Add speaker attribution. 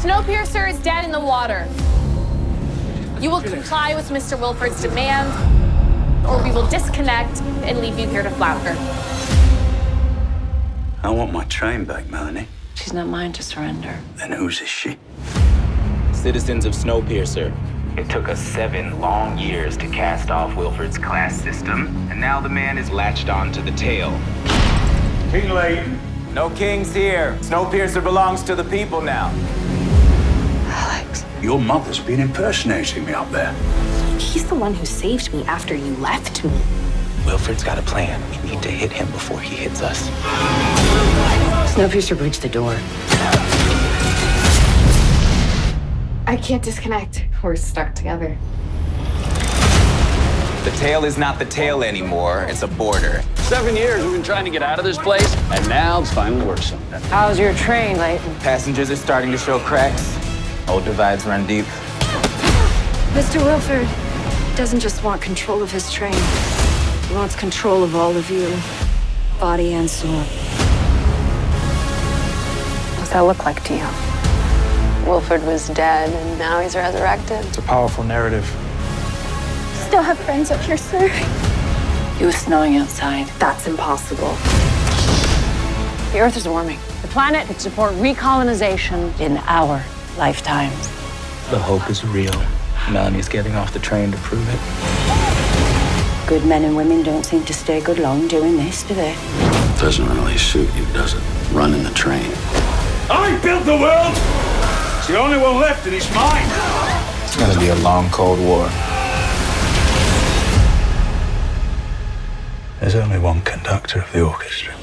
Speaker 1: Snowpiercer is dead in the water. You will comply with Mr. Wilford's demand, or we will disconnect and leave you here to flounder.
Speaker 2: I want my train back, Melanie.
Speaker 3: She's not mine to surrender.
Speaker 2: Then whose is she?
Speaker 4: Citizens of Snowpiercer. It took us 7 long years to cast off Wilford's class system, and now the man is latched onto the tail.
Speaker 5: King Layton.
Speaker 4: No kings here. Snowpiercer belongs to the people now.
Speaker 3: Alex.
Speaker 2: Your mother's been impersonating me up there.
Speaker 1: He's the one who saved me after you left me.
Speaker 4: Wilford's got a plan. We need to hit him before he hits us.
Speaker 3: Snowpiercer breached the door.
Speaker 1: I can't disconnect. We're stuck together.
Speaker 4: The tail is not the tail anymore. It's a border.
Speaker 5: 7 years we've been trying to get out of this place, and now it's finally worth something.
Speaker 3: How's your train, Layton?
Speaker 4: Passengers are starting to show cracks. Old divides run deep.
Speaker 3: Mr. Wilford doesn't just want control of his train. He wants control of all of you, body and soul. What's that look like to you?
Speaker 6: Wilford was dead, and now he's resurrected.
Speaker 4: It's a powerful narrative.
Speaker 1: Still have friends up here, sir.
Speaker 3: It was snowing outside.
Speaker 1: That's impossible.
Speaker 3: The Earth is warming. The planet could support recolonization in our lifetimes.
Speaker 4: The hope is real. Melanie's getting off the train to prove it.
Speaker 3: Good men and women don't seem to stay good long doing this, do they?
Speaker 2: Doesn't really suit you, does it? Running the train.
Speaker 5: I built the world! It's the only one left, and it's mine!
Speaker 4: It's gonna be a long, cold war.
Speaker 2: There's only one conductor of the orchestra.